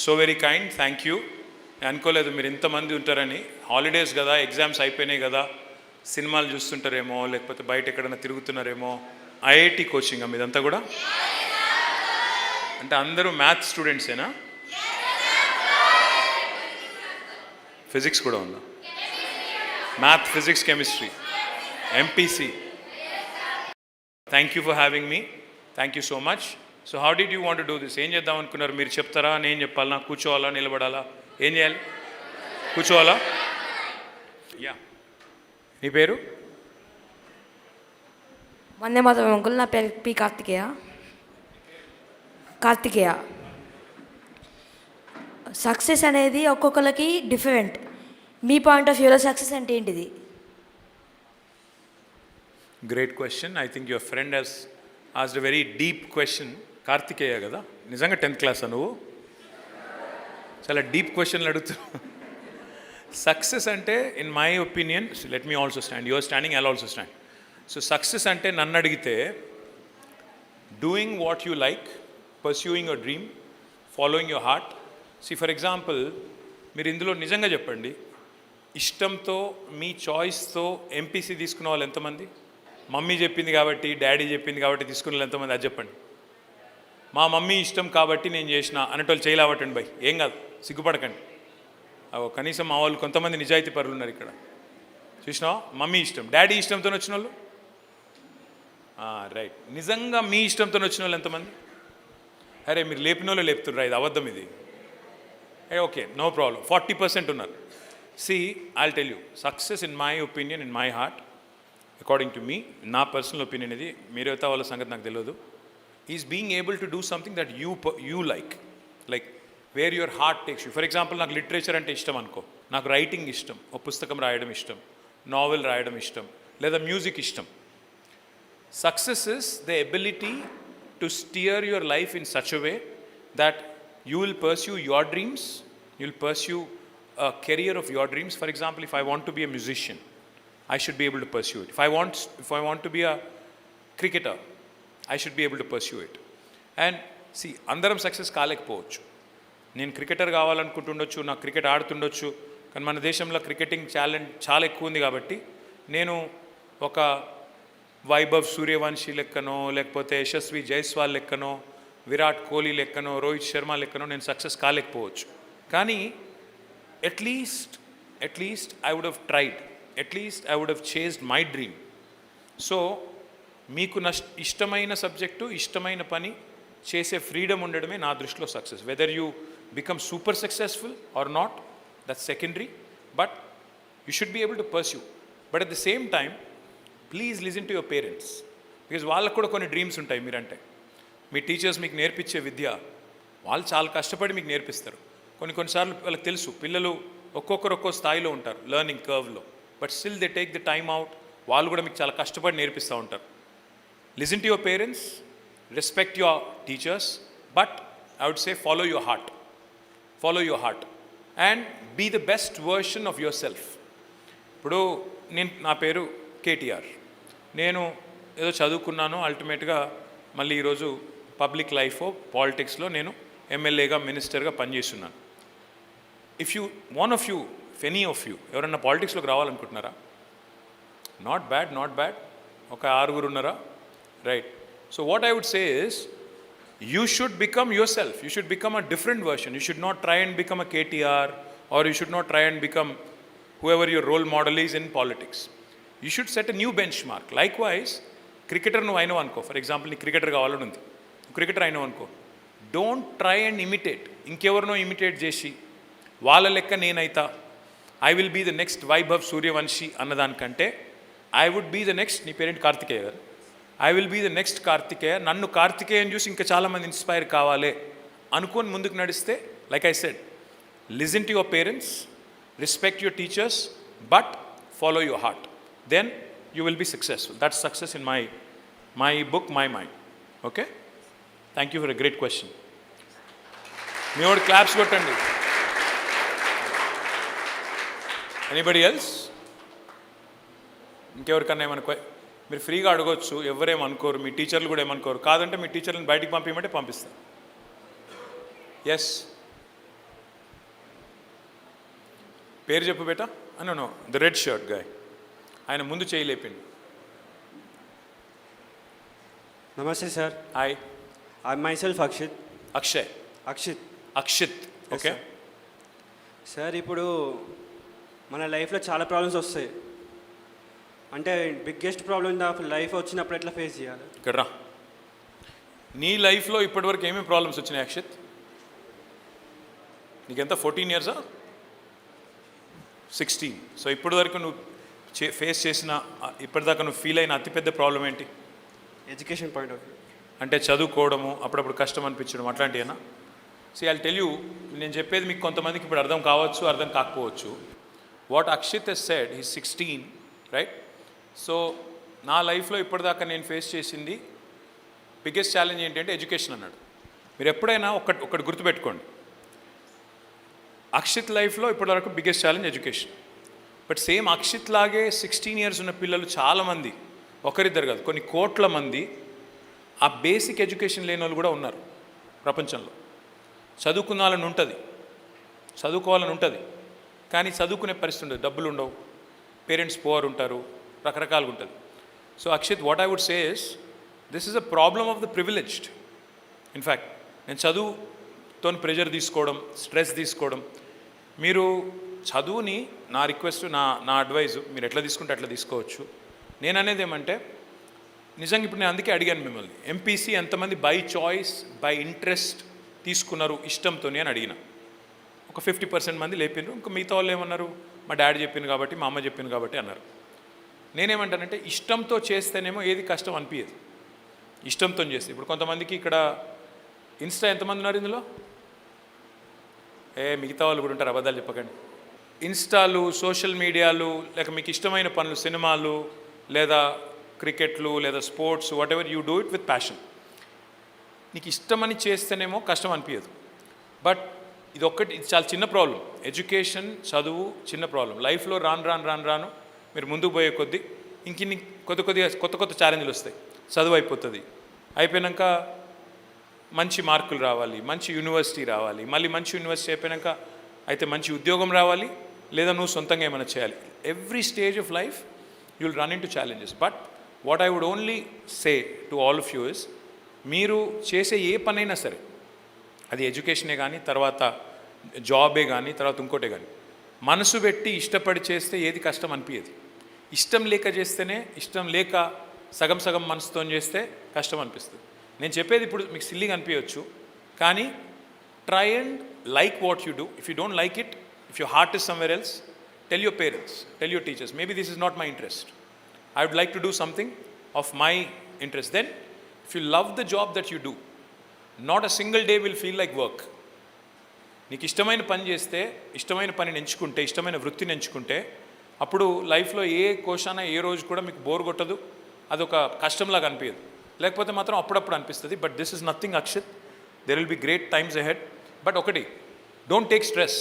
So very kind, thank you. అనుకోలేదు మీరు ఇంతమంది ఉంటారని. హాలిడేస్ కదా, ఎగ్జామ్స్ అయిపోయినాయి కదా, సినిమాలు చూస్తుంటారేమో, లేకపోతే బయట ఎక్కడైనా తిరుగుతున్నారేమో. ఐఐటి కోచింగ్ మీదంతా కూడా? అంటే అందరూ మ్యాథ్స్ స్టూడెంట్సేనా? ఫిజిక్స్ కూడా ఉందా? Math, physics, chemistry, MPC. Thank you for having me. Thank you so much. So how did you want to do this? ఏం చేద్దాం అనుకున్నారు? మీరు చెప్తారా, నేను చెప్పాలా? కూర్చోవాలా, నిలబడాలా, ఏం చేయాలి? కూర్చోవాలా? యా. నీ పేరు? వందే మాతరం అంకుల్. నా పేరు పి కార్తికేయ. సక్సెస్ అనేది ఒక్కొక్కరికి డిఫరెంట్. మీ పాయింట్ ఆఫ్ వ్యూలో సక్సెస్ అంటే ఏంటిది? Great question. I think your friend he's asked a very deep question. Karthikeya కదా, నిజంగా 10th క్లాసా నువ్వు? చాలా డీప్ క్వశ్చన్లు అడుగుతున్నావు. సక్సెస్ అంటే in my opinion, let me also stand, your standing, I'll also stand. So success అంటే నన్ను అడిగితే doing what you like, pursuing your dream, following your heart. For example, మీరు ఇందులో నిజంగా చెప్పండి, ఇష్టంతో మీ చాయిస్తో ఎంపీసీ తీసుకున్న వాళ్ళు ఎంతమంది? మమ్మీ చెప్పింది కాబట్టి, డాడీ చెప్పింది కాబట్టి తీసుకున్న వాళ్ళు ఎంతమంది? అది చెప్పండి. మా మమ్మీ ఇష్టం కాబట్టి నేను చేసిన అనేటోళ్ళు చేయలేవటండి బై, ఏం కాదు, సిగ్గుపడకండి. కనీసం మా వాళ్ళు కొంతమంది నిజాయితీ పరులు ఉన్నారు ఇక్కడ. చూసినావా? మమ్మీ ఇష్టం, డాడీ ఇష్టంతో వచ్చిన వాళ్ళు. రైట్. నిజంగా మీ ఇష్టంతో వచ్చిన వాళ్ళు ఎంతమంది? అరే మీరు లేపిన వాళ్ళు లేపుతుర్రా, ఇది అబద్ధం ఇది. ఓకే, నో ప్రాబ్లం, 40% ఉన్నారు. I'll tell you, success in my opinion, in my heart, according to me, నా పర్సనల్ ఒపీనియన్ ఇది, మీరైతే వాళ్ళ సంగతి నాకు తెలియదు, is being able to do something that you like where your heart takes you. For example, నాకు literature అంటే ఇష్టం అనుకో, నాకు రైటింగ్ ఇష్టం, ఒక పుస్తకం రాయడం ఇష్టం, నావెల్ రాయడం ఇష్టం, లేదా మ్యూజిక్ ఇష్టం. Success is the ability to steer your life in such a way that you will pursue your dreams, you will pursue a career of your dreams. For example, if I want to be a musician, I should be able to pursue it. If I want to be a cricketer, I should be able to pursue it. And andaram success కాలేకపోవచ్చు. నేను cricketer కావాలనుకుంటుండొచ్చు, నాకు cricket ఆడుతుండొచ్చు, కానీ మన దేశంలో cricketing challenge చాలా ఎక్కువ ఉంది కాబట్టి నేను ఒక వైభవ్ సూర్యవంశీ లెక్కనో, లేకపోతే యశస్వి జైస్వాల్ లెక్కనో, విరాట్ కోహ్లీ లెక్కనో, రోహిత్ శర్మ లెక్కనో నేను సక్సెస్ కాలేకపోవచ్చు. కానీ at least I would have tried, at least I would have chased my dream. So మీకు ఇష్టమైన సబ్జెక్టు, ఇష్టమైన పని చేసే ఫ్రీడమ్ ఉండడమే నా దృష్టిలో success. Whether you become super successful or not, that's secondary, but you should be able to pursue. But at the same time please listen to your parents, because వాళ్ళకు కూడా కొన్ని డ్రీమ్స్ ఉంటాయి. మీరంటే మీ టీచర్స్ మీకు నేర్పించే విద్య వాళ్ళు చాలా కష్టపడి మీకు నేర్పిస్తారు. కొన్నిసార్లు వాళ్ళకి తెలుసు పిల్లలు ఒక్కొక్కరు ఒక్కో స్థాయిలో ఉంటారు లెర్నింగ్ కర్వ్లో, but still they take the time out, వాళ్ళు కూడా మీకు చాలా కష్టపడి నేర్పిస్తూ ఉంటారు. Listen to your parents, respect your teachers, but I would say follow your heart and be the best version of yourself. ఇప్పుడు నా పేరు కేటీఆర్, నేను ఏదో చదువుకున్నాను, అల్టిమేట్గా మళ్ళీ ఈరోజు పబ్లిక్ లైఫ్ పాలిటిక్స్లో నేను ఎమ్మెల్యేగా, మినిస్టర్గా పనిచేస్తున్నాను. ఇఫ్ ఎనీ ఆఫ్ యూ ఎవరన్నా పాలిటిక్స్లోకి రావాలనుకుంటున్నారా? నాట్ బ్యాడ్, ఒక 6 ఉన్నారా? Right. So what I would say is, you should become yourself, you should become a different version. You should not try and become a KTR, or you should not try and become whoever your role model is in politics. You should set a new benchmark. Likewise, cricketer నువ్వు అయినావు అనుకో, for example నీ cricketer కావాలని ఉంది, cricketer అయినావు అనుకో, don't try and imitate, ఇంకెవరినో imitate చేసి వాళ్ళ లెక్క నేనైతా, I will be the next Vaibhav Suryavanshi అన్నదానికంటే I would be the next, నీ పేరెంట్ కార్తికేయ గారు, I will be the next Karthikeya, నన్ను కార్తికేయని చూసి ఇంకా చాలామంది ఇన్స్పైర్ కావాలి అనుకొని ముందుకు నడిస్తే, like I said, listen to your parents, respect your teachers, but follow your heart. Then you will be successful. That's success in my book, my mind. Okay? Thank you for a great question. Me old claps kottandi. Anybody else? ఇంకెవరికన్నా ఏమనుకో, మీరు ఫ్రీగా అడగవచ్చు, ఎవరేమనుకోరు, మీ టీచర్లు కూడా ఏమనుకోరు. కాదంటే మీ టీచర్లను బయటికి పంపించమంటే పంపిస్తారు. Yes, పేరు చెప్పు బేటా no the red shirt guy. ఆయన ముందు చేయి లేపిండు. నమస్తే sir. Hi. I myself Akshit. Akshay. Akshit. Okay sir, ఇప్పుడు మన లైఫ్లో చాలా ప్రాబ్లమ్స్ వస్తాయి. అంటే బిగ్గెస్ట్ ప్రాబ్లమ్ ఆఫ్ లైఫ్ వచ్చినప్పుడు ఎట్లా ఫేస్ చేయాలి? ఇక్కడ రా. నీ లైఫ్లో ఇప్పటివరకు ఏమేమి ప్రాబ్లమ్స్ వచ్చినాయి అక్షిత్? నీకెంత 14 years? 16. సో ఇప్పటివరకు నువ్వు ఫేస్ చేసిన ఇప్పటిదాకా నువ్వు ఫీల్ అయిన అతిపెద్ద ప్రాబ్లం ఏంటి? Education point of view. అంటే చదువుకోవడము, అప్పుడప్పుడు కష్టం అనిపించడం, అట్లాంటివేనా? సో ఐ టెల్ యూ, నేను చెప్పేది మీకు కొంతమందికి ఇప్పుడు అర్థం కావచ్చు, అర్థం కాకపోవచ్చు. What Akshit he's said, he 16, right? So నా లైఫ్లో ఇప్పటిదాకా నేను ఫేస్ చేసింది బిగ్గెస్ట్ ఛాలెంజ్ ఏంటంటే ఎడ్యుకేషన్ అన్నాడు. మీరు ఎప్పుడైనా ఒకటి గుర్తుపెట్టుకోండి, అక్షిత్ లైఫ్లో ఇప్పటివరకు biggest challenge education. But same Akshit లాగే 16 years ఉన్న పిల్లలు చాలామంది, ఒకరిద్దరు కాదు, కొన్ని కోట్ల మంది ఆ బేసిక్ ఎడ్యుకేషన్ లేని వాళ్ళు కూడా ఉన్నారు ప్రపంచంలో. చదువుకున్నాలని ఉంటుంది, చదువుకోవాలని ఉంటుంది, కానీ చదువుకునే పరిస్థితి ఉండదు, డబ్బులు ఉండవు, పేరెంట్స్ పువర్ ఉంటారు, రకరకాలుగా ఉంటుంది. So Akshit, what I would say is, this is a problem of the privileged. In fact నేను చదువుతో ప్రెషర్ తీసుకోవడం, స్ట్రెస్ తీసుకోవడం, మీరు చదువుని నా రిక్వెస్ట్, నా అడ్వైజ్ మీరు ఎట్లా తీసుకుంటే అట్లా తీసుకోవచ్చు. నేను అనేది ఏమంటే, నిజంగా ఇప్పుడు నేను అందుకే అడిగాను మిమ్మల్ని, ఎంపీసీ ఎంతమంది బై చాయిస్, బై ఇంట్రెస్ట్ తీసుకున్నారు ఇష్టంతో అని అడిగిన. ఒక 50% మంది లేపినారు. ఇంకా మిగతా వాళ్ళు ఏమన్నారు, మా డాడీ చెప్పింది కాబట్టి, మా అమ్మ చెప్పింది కాబట్టి అన్నారు. నేనేమంటానంటే, ఇష్టంతో చేస్తేనేమో ఏది కష్టం అనిపించదు, ఇష్టంతో చేస్తే. ఇప్పుడు కొంతమందికి ఇక్కడ ఇన్స్టా ఎంతమంది ఉన్నారు ఇందులో? మిగతా వాళ్ళు కూడా ఉంటారు, అబద్ధాలు చెప్పకండి. ఇన్స్టాలు, సోషల్ మీడియాలు, లేక మీకు ఇష్టమైన పనులు, సినిమాలు, లేదా క్రికెట్లు, లేదా sports, what ever you do it with passion. నీకు ఇష్టమని చేస్తేనేమో కష్టం అనిపించదు. బట్ ఇది చాలా చిన్న ప్రాబ్లం. ఎడ్యుకేషన్, చదువు చిన్న ప్రాబ్లం. లైఫ్లో రాను మీరు ముందుకు పోయే కొద్దీ ఇంకిన్ని కొత్త ఛాలెంజ్లు వస్తాయి. చదువు అయిపోతుంది, అయిపోయాక మంచి మార్కులు రావాలి, మంచి యూనివర్సిటీ రావాలి, మళ్ళీ మంచి యూనివర్సిటీ అయిపోయాక అయితే మంచి ఉద్యోగం రావాలి, లేదా నువ్వు సొంతంగా ఏమైనా చేయాలి. Every stage of life you will run into challenges. But what I would only say to all of you is, మీరు చేసే ఏ పనైనా సరే, అది ఎడ్యుకేషనే కానీ, తర్వాత జాబే కానీ, తర్వాత ఇంకోటే కానీ, మనసు పెట్టి ఇష్టపడి చేస్తే ఏది కష్టం అనిపించదు. ఇష్టం లేక చేస్తేనే, ఇష్టం లేక సగం మనసుతో చేస్తే కష్టం అనిపిస్తుంది. నేను చెప్పేది ఇప్పుడు మీకు సిల్లీగా అనిపించవచ్చు, కానీ try and like what you do. If you don't like it, if your heart is somewhere else, tell your parents, tell your teachers, maybe this is not my interest, I would like to do something of my interest. Then, if you love the job that you do, not a single day will feel like work. నీకు ఇష్టమైన పని చేస్తే, ఇష్టమైన పనిని ఎంచుకుంటే, ఇష్టమైన వృత్తిని ఎంచుకుంటే, అప్పుడు లైఫ్లో ఏ కోశాన ఏ రోజు కూడా మీకు బోర్ కొట్టదు, అదొక కష్టంలాగా అనిపించదు. లేకపోతే మాత్రం అప్పుడప్పుడు అనిపిస్తుంది. But this is nothing Akshit, there will be great times ahead. But ఒకటి, don't take stress.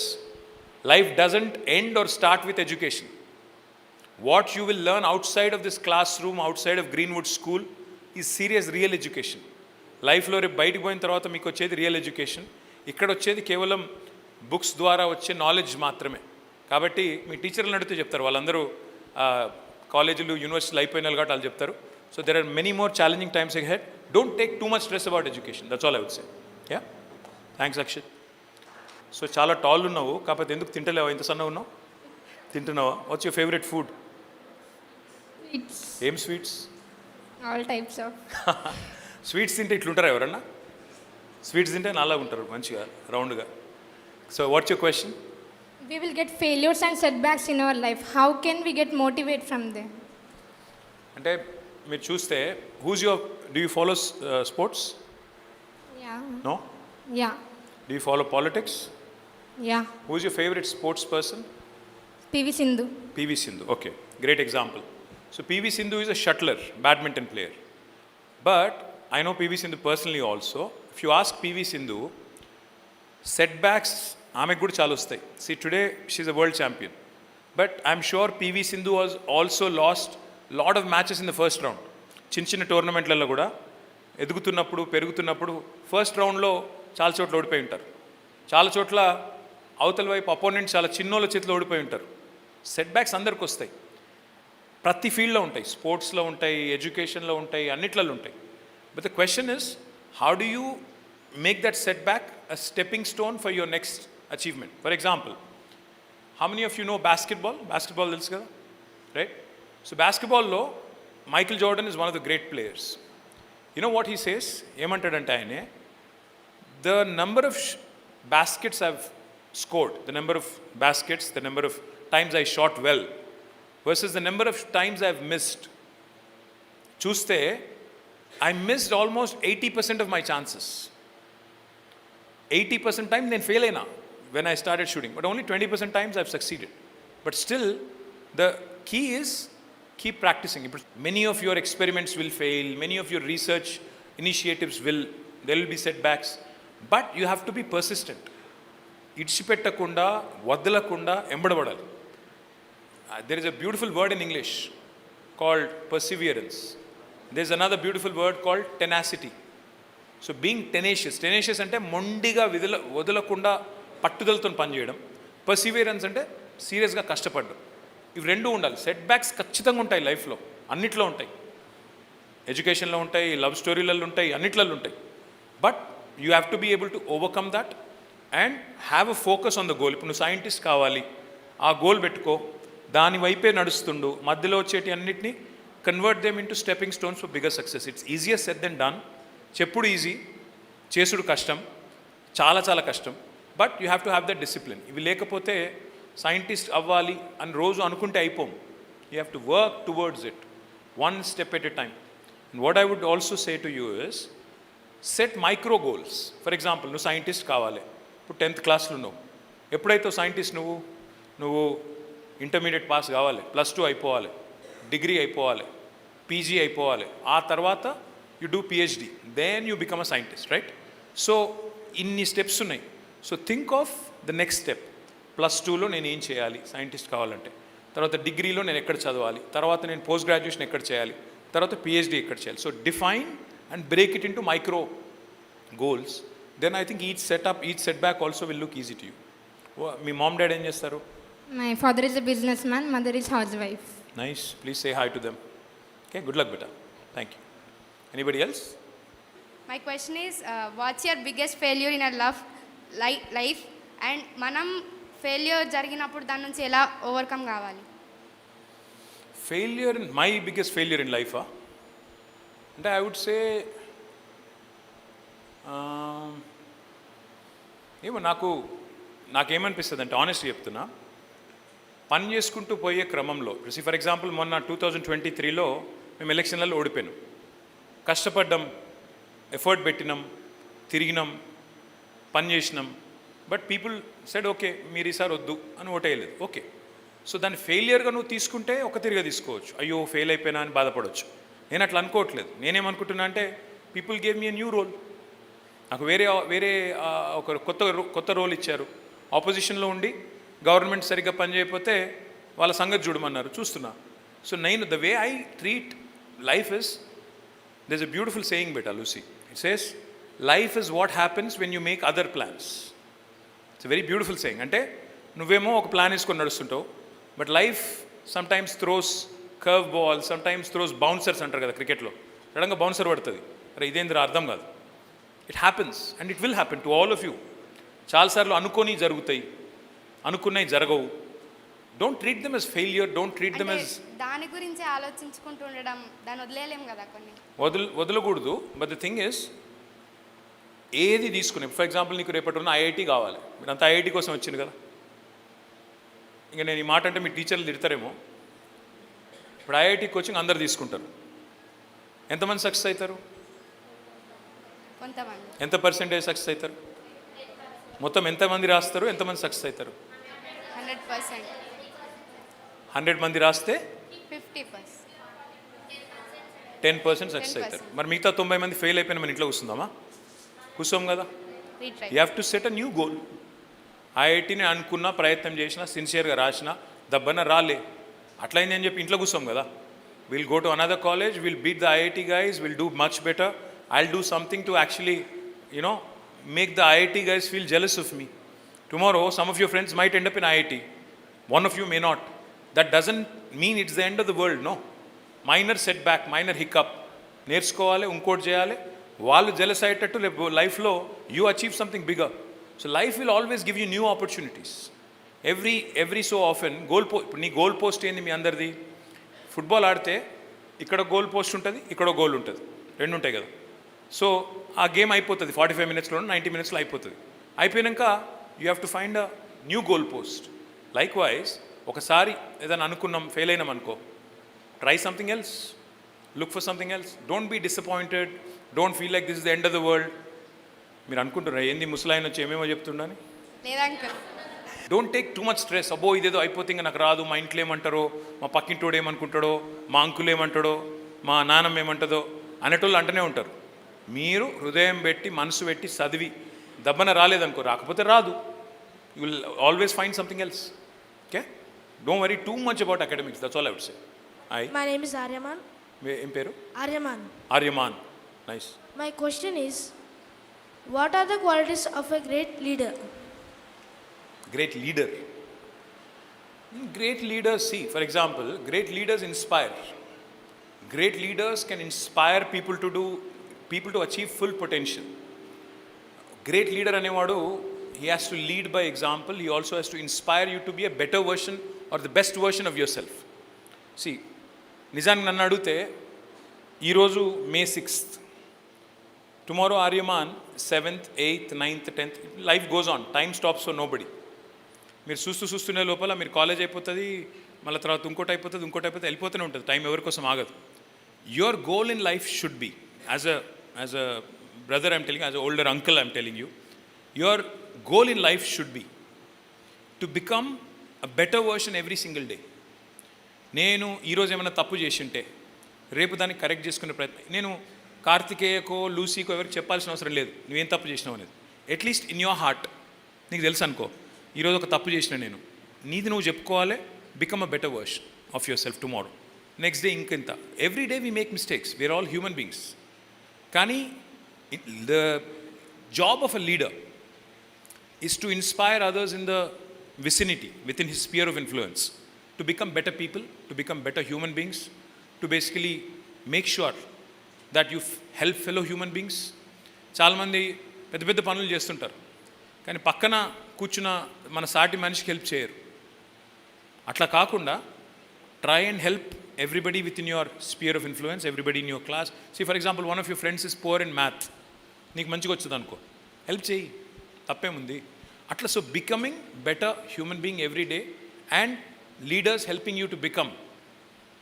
Life doesn't end or start with education. What you will learn outside of this classroom, outside of Greenwood School, is serious, real education. లైఫ్లో రేపు బయటకు పోయిన తర్వాత మీకు వచ్చేది real education. ఇక్కడ వచ్చేది కేవలం బుక్స్ ద్వారా వచ్చే నాలెడ్జ్ మాత్రమే. కాబట్టి మీ టీచర్లను అడిగితే చెప్తారు, వాళ్ళందరూ కాలేజీలు, యూనివర్సిటీలు అయిపోయిన కాబట్టి వాళ్ళు చెప్తారు. So there are many more challenging times ahead. Don't take too much stress about education. That's all I would say. Yeah, thanks Akshit. So చాలా టాల్ ఉన్నావు, కాకపోతే ఎందుకు తింటలేవా? ఇంత సన్న ఉన్నావు, తింటున్నావా? What's your favourite food? Sweets. ఏం sweets? All types of sweets తింటే ఇట్లుంటారా ఎవరన్నా? స్వీట్స్ తింటే నాలా ఉంటారు మంచిగా రౌండ్గా. So what's your question? we will get failures and setbacks in our life. How can we get motivate from them? అంటే మీరు చూస్తే, who's your, do you follow sports? Yeah. No. Yeah. Do you follow politics? Yeah. Who's your favourite sports person? PV Sindhu. PV Sindhu. Okay, great example. So PV Sindhu is a shuttler, badminton player. But I know PV Sindhu personally also. If you ask PV Sindhu, setbacks ఆమెకు కూడా చాలా వస్తాయి. See, today she is a world champion. But I'm sure PV Sindhu was also lost lot of matches in the first round. చిన్న టోర్నమెంట్లలో కూడా ఎదుగుతున్నప్పుడు, పెరుగుతున్నప్పుడు first రౌండ్లో చాలా చోట్ల ఓడిపోయి ఉంటారు. చాలా చోట్ల అవతల వైపు అపోనెంట్ చాలా చిన్నోళ్ళ చేతిలో ఓడిపోయి ఉంటారు. సెట్ బ్యాక్స్ అందరికి వస్తాయి, ప్రతి ఫీల్డ్లో ఉంటాయి, స్పోర్ట్స్లో ఉంటాయి, ఎడ్యుకేషన్లో ఉంటాయి, అన్నిట్లలో ఉంటాయి. But the question is, how do you make that setback a stepping stone for your next achievement? For example, how many of you know basketball తెలుసు కదా, రైట్? సో బాస్కెట్బాల్లో Michael Jordan is one of the great players. You know what he says, ఏమంటాడంటే ఆయనే, the number of baskets I've scored, the number of baskets, the number of times I shot well versus the number of times I've missed. Chuste, I missed almost 80% of my chances. 80% times then fail aina when I started shooting, but only 20% times I've succeeded. But still, the key is keep practicing. Many of your experiments will fail, many of your research initiatives there will be setbacks. But you have to be persistent. ఇడిచిపెట్టకుండా వదలకుండా ఎంబడబడాలి. There is a beautiful word in English called perseverance. There is another beautiful word called tenacity. So being tenacious అంటే మొండిగా వదలకుండా పట్టుదలతో పనిచేయడం. Perseverance అంటే సీరియస్గా కష్టపడడం. ఇవి రెండూ ఉండాలి. సెట్ బ్యాక్స్ ఖచ్చితంగా ఉంటాయి లైఫ్లో, అన్నిట్లో ఉంటాయి, ఎడ్యుకేషన్లో ఉంటాయి, లవ్ స్టోరీలలో ఉంటాయి, అన్నిట్లలో ఉంటాయి. But you have to be able to overcome that and have a focus on the goal. ఇప్పుడు నువ్వు సైంటిస్ట్ కావాలి, ఆ గోల్ పెట్టుకో, దాని వైపే నడుస్తుండు, మధ్యలో వచ్చేటి అన్నిటిని convert them into stepping stones for bigger success. It's easier said than done. చెప్పుడు ఈజీ, చేసుడు కష్టం, చాలా చాలా కష్టం. But you have to have that discipline. ఇవి లేకపోతే సైంటిస్ట్ అవ్వాలి అని రోజు అనుకుంటే అయిపోం. You have to work towards it, one step at a time. And what I would also say to you is, set micro goals. For example, నువ్వు scientist కావాలి, ఇప్పుడు 10th క్లాస్లో నువ్వు, ఎప్పుడైతే సైంటిస్ట్ నువ్వు ఇంటర్మీడియట్ పాస్ కావాలి, +2 అయిపోవాలి, డిగ్రీ అయిపోవాలి, పీజీ అయిపోవాలి, ఆ తర్వాత you do PhD, then you become a scientist, right? So ఇన్ని స్టెప్స్ ఉన్నాయి. So think of the next step. +2లో నేను ఏం చేయాలి సైంటిస్ట్ కావాలంటే, తర్వాత డిగ్రీలో నేను ఎక్కడ చదవాలి, తర్వాత నేను పోస్ట్ గ్రాడ్యుయేషన్ ఎక్కడ చేయాలి, తర్వాత పిహెచ్డి ఎక్కడ చేయాలి. So define and break it into micro goals. Then I think each setback also will look easy to you. Me mom dad ఏం చేస్తారు? My father is a businessman, mother is housewife. Nice. Please say hi to them. Okay, good luck beta. Thank you. Anybody else? My question is, what's your biggest failure in your life and మనం failure జరిగినప్పుడు దాని నుంచి ఎలా overcome కావాలి? Failure, my biggest failure in life, అంటే I would సే, ఏమో నాకేమనిపిస్తుంది అంటే, ఆనెస్ట్గా చెప్తున్నా, పని చేసుకుంటూ పోయే క్రమంలో, ఫర్ ఎగ్జాంపుల్ మొన్న 2023లో మేము ఎలక్షన్లలో ఓడిపోయాం. కష్టపడ్డాం, ఎఫర్ట్ పెట్టినాం, తిరిగినాం, పని చేసినాం. బట్ పీపుల్ సెడ్ ఓకే, మీరు ఈసారి వద్దు అని ఓటేయలేదు. ఓకే, సో దాన్ని ఫెయిలియర్గా నువ్వు తీసుకుంటే ఒక తిరిగా తీసుకోవచ్చు, అయ్యో ఫెయిల్ అయిపోయినా అని బాధపడవచ్చు. నేను అట్లా అనుకోవట్లేదు. నేనేమనుకుంటున్నా అంటే, people gave me a new role. నాకు వేరే ఒక కొత్త రోల్ ఇచ్చారు. ఆపోజిషన్లో ఉండి గవర్నమెంట్ సరిగ్గా పనిచేయకపోతే వాళ్ళ సంగతి చూడమన్నారు, చూస్తున్నా. సో నేను the way I treat life is, there is a beautiful saying beta Lucy. It says, life is what happens when you make other plans. It's a very beautiful saying. అంటే నువ్వేమో ఒక plan వేసుకొని నడుస్తుంటావు, but life sometimes throws curve ball, sometimes throws bouncers అంటారు కదా క్రికెట్లో, సడన్గా bouncer పడుతుంది, అరే ఇదేంద్ర అర్థం కాదు. It happens and it will happen to all of you. చాలాసార్లు అనుకోని జరుగుతాయి, అనుకున్నవి జరగవు. Don't treat them as failure, don't treat them as, దాని గురించి ఆలోచించుకుంటూ ఉండడం, దాన్ని వదిలేయలేం కదా కొన్ని. వదలకూడదు. బట్ ద థింగ్ ఇస్, ఏది తీసుకుని, ఫర్ ఎగ్జాంపుల్ నీకు రేపటి ఉన్న ఐఐటి కావాలి, మీరంతా ఐఐటి కోసం వచ్చింది కదా. ఇంకా నేను ఈ మాట అంటే మీ టీచర్లు తిడతారేమో. ఇప్పుడు ఐఐటి కోచింగ్ అందరు తీసుకుంటారు, ఎంతమంది సక్సెస్ అవుతారు? కొంతమంది. ఎంత పర్సెంటేజ్ సక్సెస్ అవుతారు? మొత్తం ఎంతమంది రాస్తారు, ఎంతమంది సక్సెస్ అవుతారు? 100%. 100 మంది రాస్తే 50%. 10% సక్సెస్ అవుతారు. మరి మిగతా 90 మంది ఫెయిల్ అయిపోయిన మన ఇంట్లో కూర్చుందామా? కూర్చోం కదా. You have to set a new goal. ఐఐటిని అనుకున్న, ప్రయత్నం చేసిన, సిన్సియర్గా రాసిన, దబ్బన రాలే, అట్లయింది అని చెప్పి ఇంట్లో కూర్చోం కదా. Will go to another college, will beat the IIT guys, will do much better. I'll do something to actually make the IIT guys feel jealous of me. Tomorrow, some of your friends might end up in IIT. One of you may not. That doesn't mean it's the end of the world, no. Minor setback, minor hiccup. నేర్చుకోవాలి, ఇంకోటి చేయాలి, వాళ్ళు jealous అయ్యేటట్టు లైఫ్లో you achieve something bigger. So life will always give you new opportunities. Every so often ఇప్పుడు నీ goal post ఏంది మీ అందరిది? ఫుట్బాల్ ఆడితే ఇక్కడ గోల్ పోస్ట్ ఉంటుంది, ఇక్కడ గోల్ ఉంటుంది, రెండు ఉంటాయి కదా. సో ఆ గేమ్ అయిపోతుంది 45 minutesలో, 90 minutesలో అయిపోతుంది. అయిపోయాక you have to find a new goal post. Likewise ఒకసారి ఏదైనా అనుకున్నాం, ఫెయిల్ అయినాం అనుకో, try something else, look for something else. Don't be disappointed, don't feel like this is the end of the world. మీరు అనుకుంటారా ఏంది ముసలాయన వచ్చి ఏమేమో చెప్తుండని? లేదా uncle? Don't take too much stress. అబ్బో ఇదేదో అయిపోతే ఇంకా నాకు రాదు, మా ఇంట్లో ఏమంటారో, మా పక్కింటోడు ఏమనుకుంటాడో, మా అంకుల్ ఏమంటాడో, మా నాన్నమ్మ ఏమంటుందో అనేటోళ్ళు అంటూనే ఉంటారు. మీరు హృదయం పెట్టి మనసు పెట్టి చదివి దబ్బన రాలేదనుకో, రాకపోతే రాదు, you will always find something else. Okay, don't worry too much about academics, that's all I would say. My name is Aryaman. ఏం పేరు? Aryaman. Aryaman. Nice. My question is, what are the qualities of a great leader? Great leader. Great leaders, see, for example, great leaders inspire. Great leaders can inspire people to achieve full potential. Great leader అనేవాడు, he has to lead by example. He also has to inspire you to be a better version or the best version of yourself. See, నిజానికి నన్ను అడిగితే ఈరోజు May 6th, tomorrow Aryaman 7th, 8th, 9th, 10th, life goes on, time stops for nobody. మీరు చూస్తూనే లోపల మీరు college అయిపోతుంది, మళ్ళీ తర్వాత ఇంకోటి అయిపోతుంది, వెళ్ళిపోతూనే ఉంటుంది, టైం ఎవరి కోసం ఆగదు. Your goal in life should be, as a brother I'm telling, as a older uncle I'm telling you, your goal in life should be to become a better version every single day. నేను ఈరోజు ఏమైనా తప్పు చేసి ఉంటే రేపు దాన్ని correct చేసుకునే ప్రయత్నం. నేను కార్తికేయకో లూసీకో ఎవరికి చెప్పాల్సిన అవసరం లేదు నువ్వేం తప్పు చేసినావు అనేది. అట్లీస్ట్ ఇన్ యువర్ హార్ట్ నీకు తెలుసు అనుకో, ఈరోజు ఒక తప్పు చేసిన నేను, నీది నువ్వు చెప్పుకోవాలి, become a better version of yourself tomorrow. Next day ఇంకెంత. Every day we make mistakes, we are all human beings. కానీ the job of a leader is to inspire others in the vicinity, within his sphere of influence, to become better people, to become better human beings, to basically make sure that you help fellow human beings. చాలామంది పెద్ద పెద్ద పనులు చేస్తుంటారు, కానీ పక్కన కూర్చున్న మన సాటి మనిషికి హెల్ప్ చేయరు. అట్లా కాకుండా try and help everybody with in your sphere of influence, everybody in your class. See for example, one of your friends is poor in math, నీకు మంచిగా వచ్చింది అనుకో, హెల్ప్ చేయి, తప్పేముంది. అట్లా so becoming better human being every day and leaders helping you to become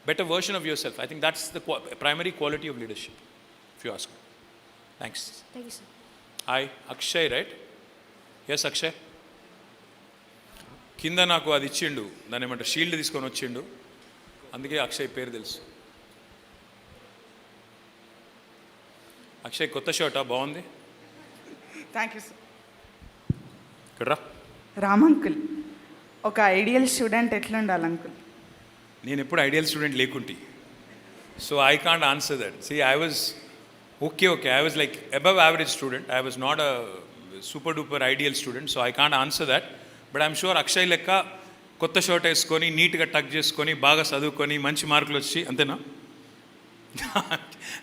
better version of yourself. I think that's the primary quality of leadership, if you ask me. Thanks. Thank you, sir. Hi, Akshay, right? Yes, Akshay. కింద నాకు అది ఇచ్చిండు, దాని ఏమంటారు, shield తీసుకొని వచ్చిండు, అందుకే అక్షయ్ పేరు తెలుసు. అక్షయ్ కొత్త షర్టా, బాగుంది. Thank you sir. ఇక్కడ రా. రామ్ అంకుల్, ఒక ఐడియల్ స్టూడెంట్ ఎట్లా ఉండాలి అంకుల్? నేను ఎప్పుడు ఐడియల్ స్టూడెంట్ లేకుంటే, so I can't answer that. See I was okay, I was like above average student, I was not a super duper ideal student, so I can't answer that. But I'm sure Akshay లెక్క కొత్త shirt వేసుకొని నీట్గా టక్ చేసుకొని బాగా చదువుకొని మంచి మార్కులు వచ్చి, అంతేనా?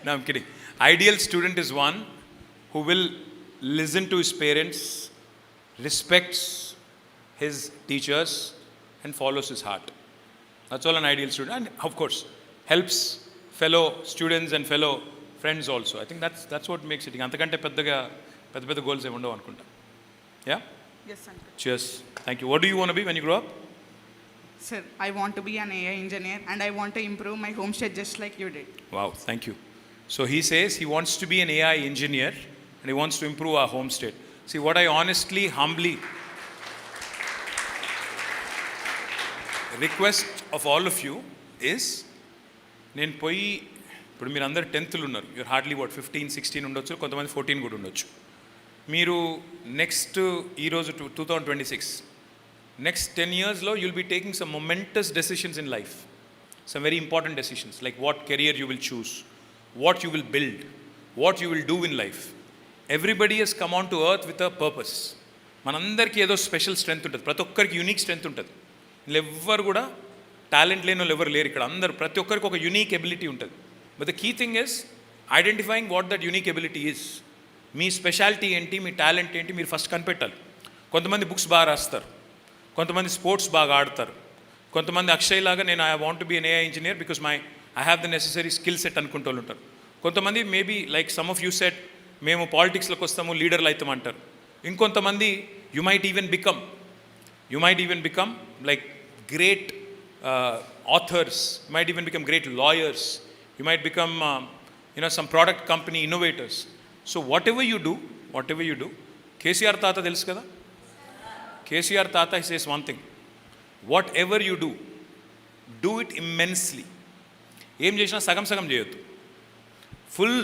నా kidding. Ideal student is one who will listen to his parents, respects his teachers and follows his heart. That's all an ideal student, and of course helps fellow students and fellow friends also. I think that's what makes it. Antakante pedda goals em undavu anukunta. Yeah? Yes, uncle. Cheers. Thank you. What do you want to be when you grow up? Sir, I want to be an AI engineer and I want to improve my homestead just like you did. Wow, thank you. So he says he wants to be an AI engineer and he wants to improve our homestead. See, what I honestly, humbly request of all of you is, నేను పోయి ఇప్పుడు మీరు అందరు 10th ఉన్నారు, you're hardly 15, 16 ఉండొచ్చు, కొంతమంది 14 కూడా ఉండొచ్చు. మీరు నెక్స్ట్ ఈరోజు 2026 నెక్స్ట్ 10 yearsలో you'll be taking some momentous decisions in life, some very important decisions like what career you will choose, what you will build, what you will do in life. Everybody has come on to earth with a purpose. మనందరికీ ఏదో special strength ఉంటుంది, ప్రతి ఒక్కరికి unique strength ఉంటుంది. వీళ్ళు ఎవ్వరు కూడా talent లేని వాళ్ళు ఎవరు లేరు ఇక్కడ. అందరూ ప్రతి ఒక్కరికి ఒక యూనిక్ ఎబిలిటీ ఉంటుంది. But the key thing is identifying what that unique ability is. మీ స్పెషాలిటీ ఏంటి, మీ టాలెంట్ ఏంటి మీరు ఫస్ట్ కనిపెట్టాలి. కొంతమంది బుక్స్ బాగా రాస్తారు, కొంతమంది స్పోర్ట్స్ బాగా ఆడతారు, కొంతమంది అక్షయ్ లాగా నేను I want be an AI engineer because I have the necessary skill set అనుకుంటూ ఉంటారు. కొంతమంది maybe like some of you set మేము పాలిటిక్స్లోకి వస్తాము లీడర్లు అవుతామంటారు. ఇంకొంతమంది you might even become like great authors, you might even become great lawyers, you might become some product company innovators. So whatever you do, KCR తాత తెలుసు కదా, KCR తాత he says one thing, whatever you do it immensely. ఏం చేసినా సగం సగం చేయొద్దు, full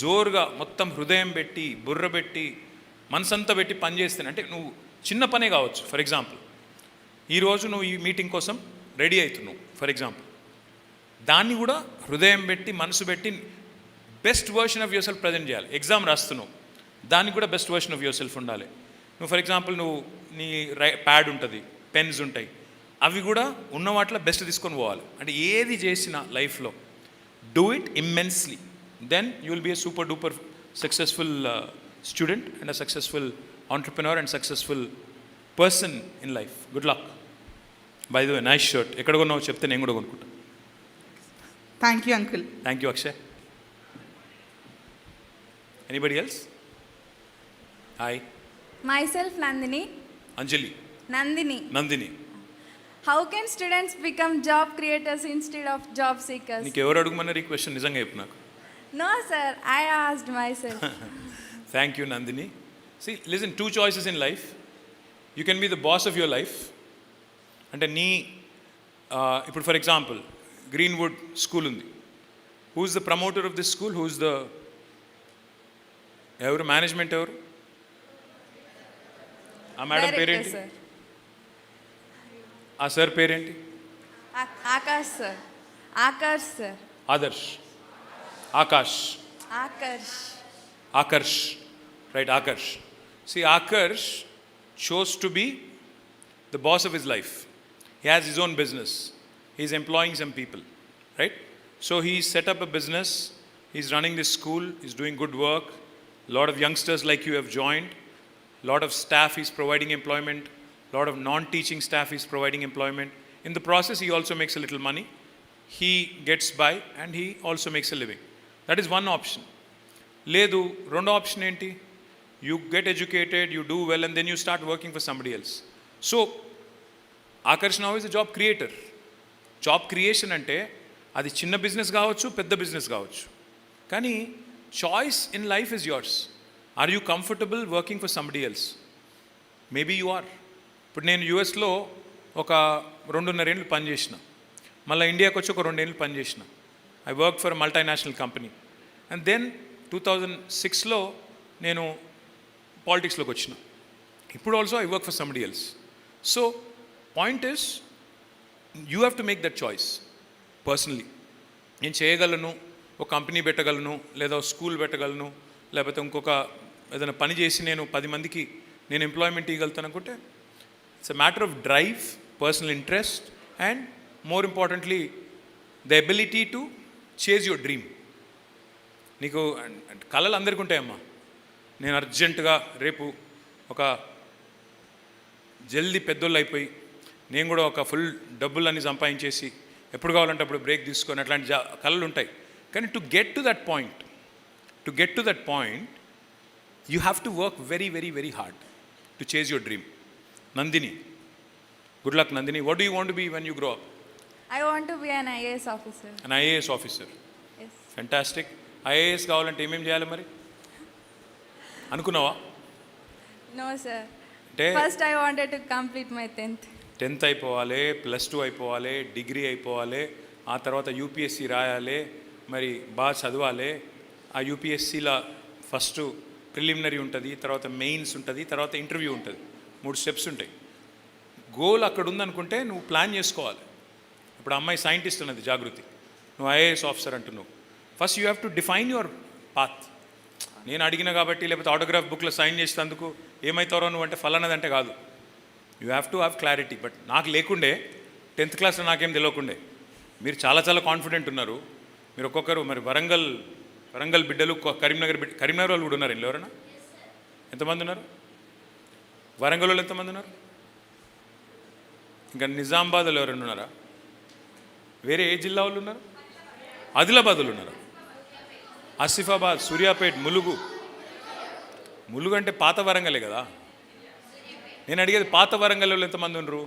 జోరుగా మొత్తం హృదయం పెట్టి బుర్ర పెట్టి మనసంతా పెట్టి పని చేస్తాను. అంటే నువ్వు చిన్న పనే కావచ్చు. ఫర్ ఎగ్జాంపుల్ ఈరోజు నువ్వు ఈ మీటింగ్ కోసం రెడీ అవుతున్నావు ఫర్ ఎగ్జాంపుల్, దాన్ని కూడా హృదయం పెట్టి మనసు పెట్టి best version of your self present చేయాలి. ఎగ్జామ్ రాస్తున్నావు, దానికి కూడా best version of your self ఉండాలి. నువ్వు ఫర్ ఎగ్జాంపుల్ నీ ప్యాడ్ ఉంటుంది, పెన్స్ ఉంటాయి, అవి కూడా ఉన్న వాటిలో బెస్ట్ తీసుకొని పోవాలి. అంటే ఏది చేసినా లైఫ్లో do it immensely, then you will be a super duper successful student and a successful entrepreneur and successful person in life. Good luck. By the way nice shirt, ఎక్కడ కొన్నావు చెప్తే నేను కూడా కొనుక్కుంటా. Thank you, uncle. Thank you Akshay. Anybody else? Hi. Myself Nandini. Anjali. Nandini. How can students become job creators instead of job seekers? నీకు ఎవరు అడుగుమన్నారు ఈ question? నిజంగా చెప్పు నాకు. No sir, I asked myself. Thank you Nandini. See, listen, two choices in life. You can be the boss of your life. అంటే ఇప్పుడు for example Greenwood school ఉంది. Who is the promoter of this school? Who is the ఎవరు management ఎవరు? ఆ madam పేరేంటి? ఆ sir పేరేంటి? Akash sir. Adarsh. Akarsh. Right, Akarsh. See, Akarsh chose to be the boss of his life. He has his own business. He's employing some people, right? So he set up a business. He's running this school. He's doing good work. A lot of youngsters like you have joined. A lot of staff he's providing employment. A lot of non-teaching staff he's providing employment. In the process, he also makes a little money. He gets by and he also makes a living. That is one option. Ledu, rondo option enti? You get educated, you do well, and then you start working for somebody else. So Akarsh now is a job creator. Job creation అంటే అది చిన్న business కావచ్చు, పెద్ద business కావచ్చు, కానీ choice in life is yours. Are you comfortable working for somebody else? Maybe you are. ఇప్పుడు నేను యూఎస్లో ఒక 2.5 ఏళ్ళు పనిచేసిన, మళ్ళీ ఇండియాకి వచ్చి ఒక 2 ఏళ్ళు పనిచేసిన. I work for multinational company. And then 2006లో నేను పాలిటిక్స్లోకి వచ్చిన. ఇప్పుడు also I work for somebody else. So point is you have to make that choice personally. నేను చేయగలను, ఒక కంపెనీ పెట్టగలను, లేదా స్కూల్ పెట్టగలను, లేకపోతే ఇంకొక ఏదైనా పని చేసి నేను 10 మందికి నేను ఎంప్లాయ్మెంట్ ఇవ్వగలుగుతాను అనుకుంటే it's a matter of drive, personal interest and more importantly the ability to chase your dream. నీకు కళలు అందరికీ ఉంటాయమ్మా. నేను అర్జెంటుగా రేపు ఒక జల్దీ పెద్దోళ్ళు అయిపోయి నేను కూడా ఒక ఫుల్ డబ్బులన్నీ సంపాదించేసి ఎప్పుడు కావాలంటే అప్పుడు బ్రేక్ తీసుకొని అట్లాంటి కళలు ఉంటాయి. కానీ to get to that point you have to work very very very hard to chase your dream. Nandini, good luck Nandini. What do you want to be when you grow up? I want to be an IAS officer. An IAS officer. Yes. Fantastic. IAS కావాలంటే ఏమేమి చేయాలి మరి అనుకున్నావా? No sir. అంటే First I wanted to complete my 10th అయిపోవాలి, +2 అయిపోవాలి, degree అయిపోవాలి, ఆ తర్వాత యూపీఎస్సీ రాయాలి, మరి బాగా చదవాలి. ఆ యూపీఎస్సీలో ఫస్ట్ ప్రిలిమినరీ ఉంటుంది, తర్వాత మెయిన్స్ ఉంటుంది, తర్వాత ఇంటర్వ్యూ ఉంటుంది. 3 స్టెప్స్ ఉంటాయి. గోల్ అక్కడ ఉందనుకుంటే నువ్వు ప్లాన్ చేసుకోవాలి. ఇప్పుడు అమ్మాయి సైంటిస్ట్ ఉన్నది జాగృతి, నువ్వు ఐఏఎస్ ఆఫీసర్ అంటున్నావు. First you have to define your path. నేను అడిగిన కాబట్టి లేకపోతే ఆటోగ్రాఫ్ బుక్లో సైన్ చేసినందుకు ఏమవుతారో నువ్వు అంటే ఫలానదంటే కాదు. You have to have clarity. But నాకు లేకుండే 10th క్లాస్లో నాకేం తెలియకుండే. మీరు చాలా చాలా కాన్ఫిడెంట్ ఉన్నారు. మీరు ఒక్కొక్కరు మరి వరంగల్ బిడ్డలు, కరీంనగర్ వాళ్ళు కూడా ఉన్నారు. ఇంట్లో ఎవరైనా ఎంతమంది ఉన్నారు? వరంగల్ వాళ్ళు ఎంతమంది ఉన్నారు? ఇంకా నిజామాబాద్ వాళ్ళు ఎవరైనా ఉన్నారా? వేరే ఏ జిల్లా వాళ్ళు ఉన్నారు? ఆదిలాబాద్ వాళ్ళు ఉన్నారు, ఆసిఫాబాద్, సూర్యాపేట్, ములుగు అంటే పాత వరంగలే కదా. నేను అడిగేది పాత వరంగల్ వాళ్ళు ఎంతమంది ఉన్నారు?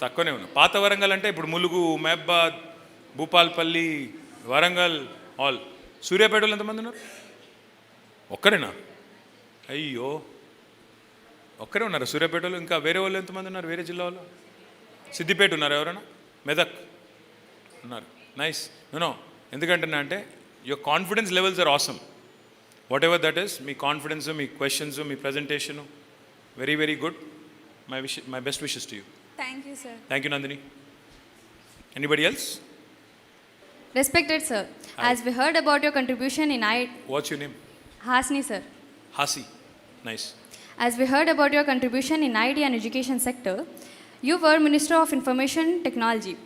తక్కువనే ఉన్నారు. పాత వరంగల్ అంటే ఇప్పుడు ములుగు, మహబాద్, భూపాల్పల్లి, వరంగల్ ఆల్. సూర్యాపేట వాళ్ళు ఎంతమంది ఉన్నారు? ఒక్కరేనా? అయ్యో, ఒక్కరే ఉన్నారు సూర్యాపేట వాళ్ళు. ఇంకా వేరే వాళ్ళు ఎంతమంది ఉన్నారు? వేరే జిల్లా వాళ్ళు? సిద్దిపేట ఉన్నారు ఎవరైనా? మెదక్ ఉన్నారు. నైస్. నో ఎందుకంటే అంటే your confidence levels are awesome. Whatever that is, మీ కాన్ఫిడెన్స్, మీ క్వశ్చన్స్, మీ presentation very very good. My best wishes to you. Thank you, sir. Thank you Nandini. Anybody else? Respected sir, as we heard about your contribution in what's your name? Hasni sir, Hasi. Nice. as we heard about your contribution in IT and education sector, you were Minister of Information Technology.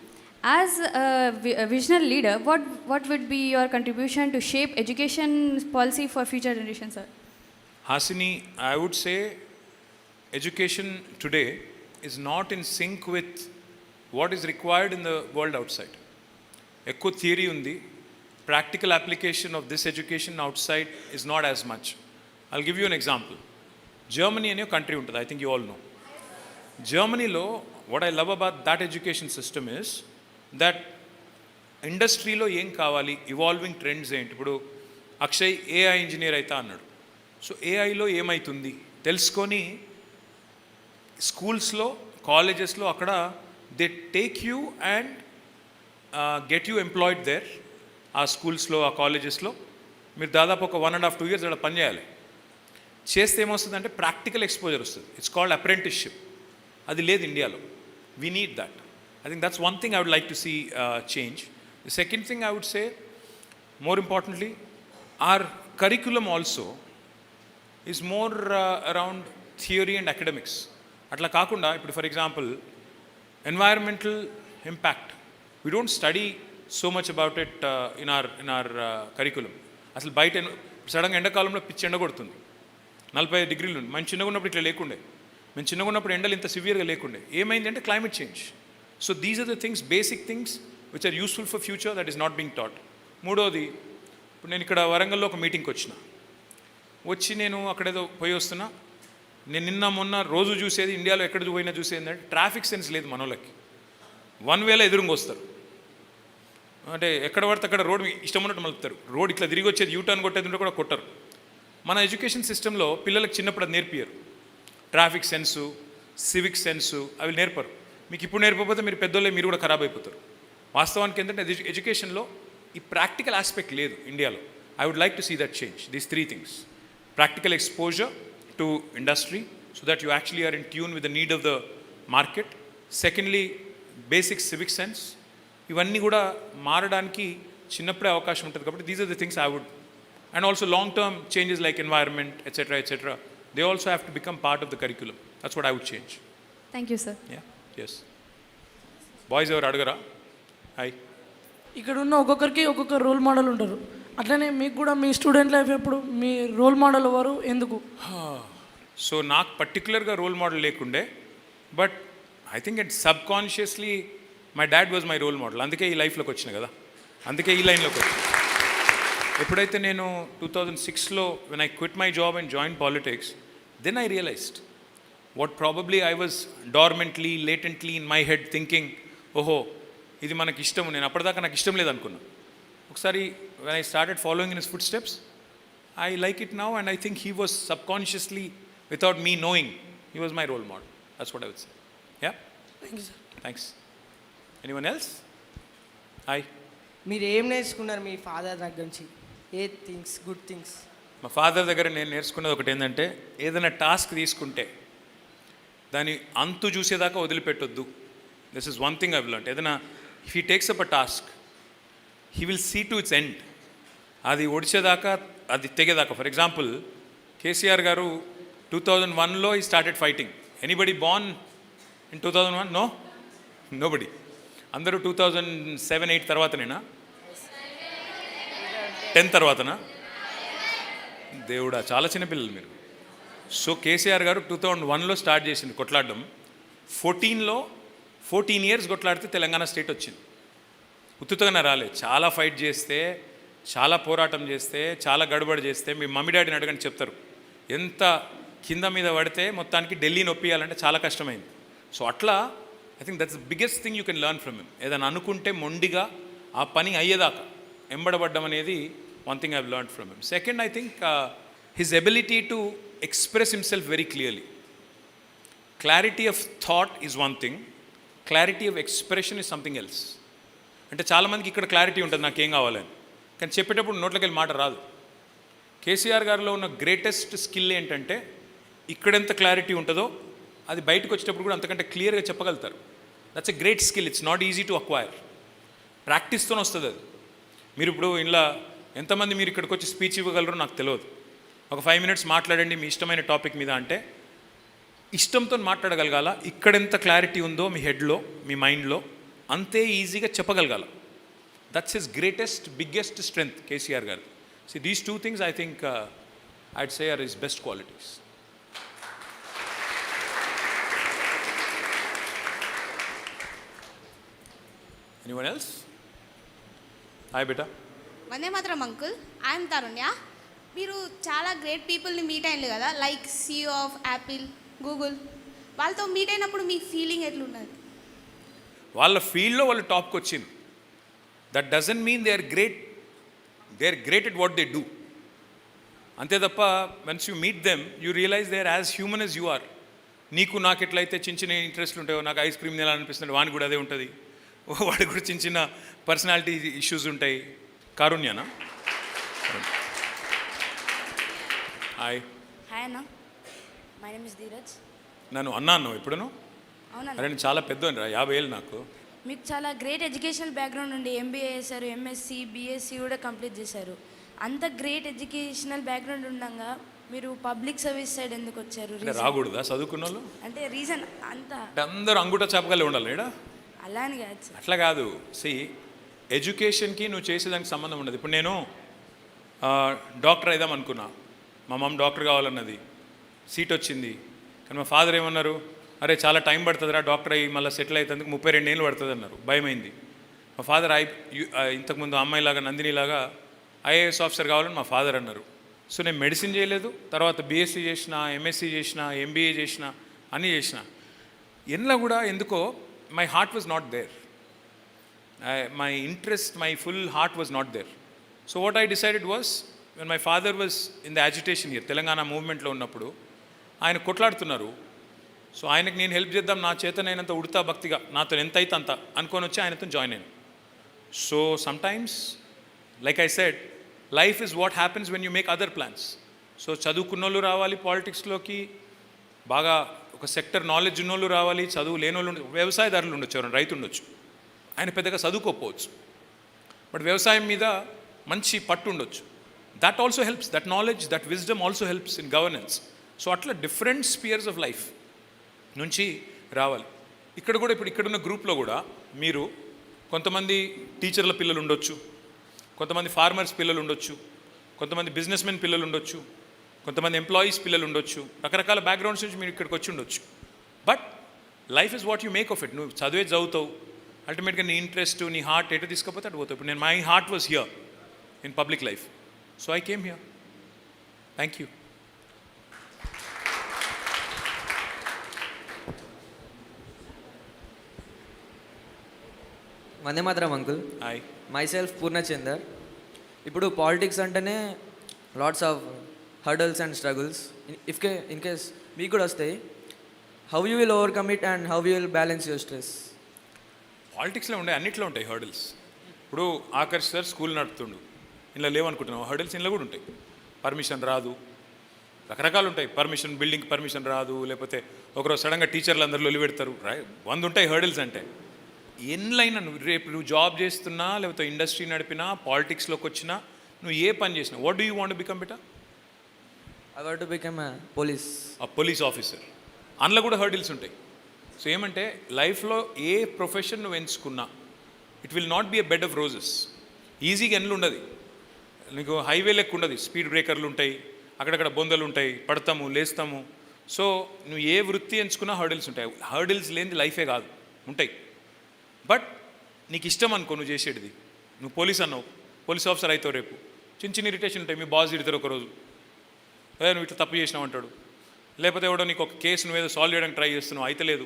As a visionary leader, what would be your contribution to shape education policy for future generations, sir? Hasini, I would say education today is not in sync with what is required in the world outside. Ekko theory undi, practical application of this education outside is not as much. I'll give you an example. Germany ane country untadi, I think you all know. Germany lo what I love about that education system is that ఇండస్ట్రీలో ఏం కావాలి, evolving trends ఏంటి. ఇప్పుడు Akshay AI engineer అయితే అన్నాడు. So ఏఐలో ఏమవుతుంది తెలుసుకొని స్కూల్స్లో, కాలేజెస్లో అక్కడ they take you and get you employed there. ఆ స్కూల్స్లో, ఆ కాలేజెస్లో మీరు దాదాపు ఒక 1.5 2 years అక్కడ పనిచేయాలి. చేస్తే ఏమొస్తుందంటే ప్రాక్టికల్ ఎక్స్పోజర్ వస్తుంది. It's called apprenticeship. అది లేదు ఇండియాలో. We need that. I think that's one thing I would like to see change. The second thing I would say, more importantly, our curriculum also is more around theory and academics. Atla kaakunda, ఇప్పుడు for example, environmental impact. We don't study so much about it in our curriculum. అసలు బయట సడన్గా ఎండాకాలంలో పిచ్చి ఎండ కొడుతుంది, 40 degrees ఉంది. మనం చిన్నగా ఉన్నప్పుడు ఇట్లా లేకుండే. మేము చిన్నగా ఉన్నప్పుడు ఎండలు ఇంత సివియర్గా లేకుండే. ఏమైంది అంటే climate change. So these are the things, basic things which are useful for future that is not being taught. మూడోది, ఇప్పుడు నేను ఇక్కడ వరంగల్లో ఒక మీటింగ్కి వచ్చి నేను అక్కడేదో పోయి వస్తున్నా. నేను నిన్న మొన్న రోజు చూసేది, ఇండియాలో ఎక్కడ పోయినా చూసేది ఏంటంటే ట్రాఫిక్ సెన్స్ లేదు మనోళ్ళకి. 1 వేలో ఎదురుగా వస్తారు. అంటే ఎక్కడ పడితే అక్కడ రోడ్ ఇష్టం ఉన్నట్టు మలుపుతారు. రోడ్ ఇట్లా తిరిగి వచ్చేది, యూటర్న్ కొట్టేది ఉంటే కూడా కొట్టరు. మన ఎడ్యుకేషన్ సిస్టంలో పిల్లలకు చిన్నప్పుడు అది నేర్పియరు. ట్రాఫిక్ సెన్సు, సివిక్ సెన్సు అవి నేర్పరు. మీకు ఇప్పుడు నేర్పకపోతే మీరు పెద్దోళ్ళే, మీరు కూడా ఖరాబ్ అయిపోతారు. వాస్తవానికి ఏంటంటే ఎడ్యుకేషన్లో ఈ ప్రాక్టికల్ ఆస్పెక్ట్ లేదు ఇండియాలో. I would like to see that change. These 3 things: practical exposure to industry so that you actually are in tune with the need of the market. Secondly, basic civic sense. ఇవన్నీ కూడా మారడానికి చిన్నప్పుడే అవకాశం ఉంటుంది. కాబట్టి these are the things I would. And also long term changes like environment etcetera they also have to become part of the curriculum. That's what I would change. Thank you, sir. Yeah. Yes. Boys ఎవరు అడగరా? Hi. ఇక్కడ ఉన్న ఒక్కొక్కరికి ఒక్కొక్క role model ఉంటారు. అట్లనే మీకు కూడా మీ స్టూడెంట్ లైఫ్ ఎప్పుడు మీ రోల్ మోడల్ ఎవరు, ఎందుకు? సో నాకు పర్టికులర్గా రోల్ మోడల్ లేకుండే, but I think it subconsciously my dad was my role model. అందుకే ఈ లైఫ్లోకి వచ్చిన కదా, అందుకే ఈ లైన్లోకి వచ్చిన. ఎప్పుడైతే నేను 2006లో when I quit my job and join politics, then I realised what probably I was dormantly, latently in my head thinking, ఓహో ఇది మనకి ఇష్టము, నేను అప్పటిదాకా నాకు ఇష్టం లేదనుకున్నా. ఒకసారి when I started following in his footsteps, I like it now and I think he was subconsciously, without me knowing, he was my role model. That's what I would say. Yeah? Thank you, sir. Thanks. Anyone else? Hi. మీరు ఏం నేర్చుకున్నారు మీ father దగ్గర నుంచి? ఏ things, good things? మా father దగ్గర నేను నేర్చుకున్నది ఒకటి ఏంటంటే, ఏదైనా టాస్క్ తీసుకుంటే దాని అంతు చూసేదాకా వదిలిపెట్టొద్దు. This is one thing I will learn. ఏదైనా if he takes up a task, he will see to its end. ఆ అది ఒడిచేదాకా అది తెగేదాకా. ఫర్ ఎగ్జాంపుల్ కేసీఆర్ గారు 2001లో ఈ started fighting. Anybody born in 2001? Nobody. అందరూ 2007-8 తర్వాతనేనా? 10 తర్వాతనా? దేవుడా, చాలా చిన్నపిల్లలు మీరు. సో కేసీఆర్ గారు 2001లో స్టార్ట్ చేసింది కొట్లాడడం. 14 ఇయర్స్ కొట్లాడితే తెలంగాణ స్టేట్ వచ్చింది. ఉత్తుతగానే రాలేదు. చాలా ఫైట్ చేస్తే, చాలా పోరాటం చేస్తే, చాలా గడబడి చేస్తే, మీ మమ్మీ డాడీని అడగండి చెప్తారు. ఎంత కింద మీద పడితే మొత్తానికి ఢిల్లీని ఒప్పియాలంటే చాలా కష్టమైంది. సో అట్లా I think that's the biggest thing you can learn from him. ఏదైనా అనుకుంటే మొండిగా ఆ పని అయ్యేదాకా ఎంబడబడ్డం అనేది one thing I have learned from him. Second, I think his ability to express himself very clearly. Clarity of thought is one thing, clarity of expression is something else. అంటే చాలామందికి ఇక్కడ క్లారిటీ ఉంటుంది నాకేం కావాలని, కానీ చెప్పేటప్పుడు నోట్లోకి వెళ్ళి మాట రాదు. కేసీఆర్ గారిలో ఉన్న గ్రేటెస్ట్ స్కిల్ ఏంటంటే ఇక్కడెంత క్లారిటీ ఉంటుందో అది బయటకు వచ్చేటప్పుడు కూడా అంతకంటే క్లియర్గా చెప్పగలుగుతారు. That's a great skill. It's not easy to acquire. ప్రాక్టీస్తోనే వస్తుంది అది. మీరు ఇప్పుడు ఇలా ఎంతమంది మీరు ఇక్కడికి వచ్చి స్పీచ్ ఇవ్వగలరో నాకు తెలియదు. ఒక 5 minutes మాట్లాడండి మీ ఇష్టమైన టాపిక్ మీద అంటే ఇష్టంతో మాట్లాడగలగాల. ఇక్కడెంత క్లారిటీ ఉందో మీ హెడ్లో, మీ మైండ్లో, అంతే ఈజీగా చెప్పగలగాల. That's his greatest biggest strength KCR garu. So these 2 things I think I'd say are his best qualities. Anyone else? Hi బేటా. వందే మాత్రం అంకుల్. ఐఎమ్ తరుణ్య. మీరు చాలా గ్రేట్ పీపుల్ని మీట్ అయ్యారు కదా, like CEO of Apple, Google. వాళ్ళతో మీట్ అయినప్పుడు మీ ఫీలింగ్ ఎట్లున్నది? వాళ్ళ ఫీల్డ్లో వాళ్ళు టాప్కి వచ్చింది. That doesn't mean they are great. They are great at what they do. అంతే తప్ప once you meet them you realise they are as human as you are. నీకు నాకు ఎట్లయితే చిన్న చిన్న ఇంట్రెస్ట్లు ఉంటాయో, నాకు ఐస్ క్రీమ్ తినాలనిపిస్తుంది, వానికి కూడా అదే ఉంటుంది. వాడికి కూడా చిన్న చిన్న పర్సనాలిటీ ఇష్యూస్ ఉంటాయి. కారుణ్యనా? హాయ్. హాయ్ అన్న, మై నేమ్ ఇస్ ధీరజ్. నన్ను అన్నాను ఎప్పుడును? అవునా? అరే నేను చాలా పెద్దోని రా, 50 ఏళ్ళు నాకు. మీకు చాలా గ్రేట్ ఎడ్యుకేషనల్ బ్యాక్గ్రౌండ్ ఉండి MBA చేశారు, MSc, BSc కూడా కంప్లీట్ చేశారు. అంత గ్రేట్ ఎడ్యుకేషనల్ బ్యాక్గ్రౌండ్ ఉండగా మీరు పబ్లిక్ సర్వీస్ సైడ్ ఎందుకు వచ్చారు? రాకూడదా చదువుకున్న వాళ్ళు? అంటే రీజన్ అంతా అందరూ అంగుట చేపగాలే ఉండాలి ఈడ. అలా అని కాదు సార్. అట్లా కాదు. సి, ఎడ్యుకేషన్కి నువ్వు చేసేదానికి సంబంధం ఉండదు. ఇప్పుడు నేను డాక్టర్ అయిదాం అనుకున్నా. మా మమ్మ డాక్టర్ కావాలన్నది, సీట్ వచ్చింది. కానీ మా ఫాదర్ ఏమన్నారు, అరే చాలా టైం పడుతుందిరా డాక్టర్ అయ్యి మళ్ళీ సెటిల్ అవుతుందుకు 32 ఏళ్ళు పడుతుంది అన్నారు. భయమైంది. మా ఫాదర్ ఇంతకుముందు అమ్మాయిలాగా నందినిలాగా IAS ఆఫీసర్ కావాలని మా ఫాదర్ అన్నారు. సో నేను మెడిసిన్ చేయలేదు, తర్వాత BSc చేసిన, MSc చేసిన, MBA చేసిన, అన్నీ చేసిన. ఎన్లా కూడా ఎందుకో my heart was not there. My interest, my full heart was not there. So what I decided was, when my father was in the agitation year, Telangana మూవ్మెంట్లో ఉన్నప్పుడు ఆయన కొట్లాడుతున్నారు. సో ఆయనకు నేను హెల్ప్ చేద్దాం, నా చేతనైనంత ఉడతా భక్తిగా, నాతో ఎంత అయితే అంత అనుకొని వచ్చి ఆయనతో జాయిన్ అయ్యాను. So sometimes like I said, life is what happens when you make other plans. So చదువుకున్నోళ్ళు రావాలి పాలిటిక్స్లోకి, బాగా ఒక సెక్టర్ నాలెడ్జ్ ఉన్నోళ్ళు రావాలి, చదువు లేనోళ్ళు, వ్యవసాయదారులు ఉండొచ్చు, ఎవరైనా రైతు ఉండొచ్చు. ఆయన పెద్దగా చదువుకోకపోవచ్చు, బట్ వ్యవసాయం మీద మంచి పట్టు ఉండొచ్చు. That also helps, that knowledge, that wisdom also helps in governance. So అట్లా డిఫరెంట్ స్పియర్స్ ఆఫ్ లైఫ్ నుంచి రావాలి. ఇక్కడ కూడా ఇప్పుడు ఇక్కడున్న గ్రూప్లో కూడా మీరు కొంతమంది టీచర్ల పిల్లలు ఉండొచ్చు, కొంతమంది ఫార్మర్స్ పిల్లలు ఉండొచ్చు, కొంతమంది బిజినెస్ మెన్ పిల్లలు ఉండొచ్చు, కొంతమంది ఎంప్లాయీస్ పిల్లలు ఉండొచ్చు, రకరకాల బ్యాక్గ్రౌండ్స్ నుంచి మీరు ఇక్కడికి వచ్చి ఉండొచ్చు. But life is what you make of it. నువ్వు చదువుతావు, అల్టిమేట్గా నీ ఇంట్రెస్ట్, నీ హార్ట్ ఎటు తీసుకపోతే అటు పోతావు. ఇప్పుడు నేను, my heart was here in public life, so I came here. Thank you. వందే మాత్రం uncle. Hi. Myself Purnachandar. ఇప్పుడు పాలిటిక్స్ అంటేనే lots of hurdles and struggles. In case మీకు కూడా వస్తాయి, how you will overcome it and how you will balance your stress? పాలిటిక్స్లో ఉండే అన్నిట్లో ఉంటాయి హర్డల్స్. ఇప్పుడు ఆకర్ష్ సార్ స్కూల్ నడుపుతుండు, ఇలా లేవనుకుంటున్నావు, హర్డల్స్ ఇంట్లో కూడా ఉంటాయి. పర్మిషన్ రాదు, రకరకాలు ఉంటాయి. పర్మిషన్, బిల్డింగ్ పర్మిషన్ రాదు, లేకపోతే ఒకరోజు సడన్గా టీచర్లు అందరూ లొలి పెడతారు. 100 ఉంటాయి హర్డల్స్ అంటే. ఎన్లైనా నువ్వు రేపు నువ్వు జాబ్ చేస్తున్నా, లేకపోతే ఇండస్ట్రీ నడిపినా, పాలిటిక్స్లోకి వచ్చినా, నువ్వు ఏ పని చేసినావు, what do you want become beta? I want to become a police. ఆ పోలీస్ ఆఫీసర్. అందులో కూడా హర్డిల్స్ ఉంటాయి. సో ఏమంటే లైఫ్లో ఏ ప్రొఫెషన్ నువ్వు ఎంచుకున్నా it will not be a bed of roses. ఈజీగా ఎండ్లు ఉండదు, నీకు హైవే లెక్క ఉండదు, స్పీడ్ బ్రేకర్లు ఉంటాయి, అక్కడక్కడ బొందలు ఉంటాయి, పడతాము లేస్తాము. సో నువ్వు ఏ వృత్తి ఎంచుకున్నా హర్డిల్స్ ఉంటాయి. హర్డిల్స్ లేనిది లైఫే కాదు, ఉంటాయి. బట్ నీకు ఇష్టం అనుకో నువ్వు చేసేటిది. నువ్వు పోలీస్ అన్నావు, పోలీస్ ఆఫీసర్ అవుతావు రేపు, చిన్న చిన్న ఇరిటేషన్ ఉంటాయి. మీ బాస్ తిడతారు ఒకరోజు, నువ్వు ఇట్లా తప్పు చేసినావు అంటాడు. లేకపోతే ఎవడో నీకు ఒక కేసు నువ్వేదో సాల్వ్ చేయడానికి ట్రై చేస్తున్నావు, అయితే లేదు,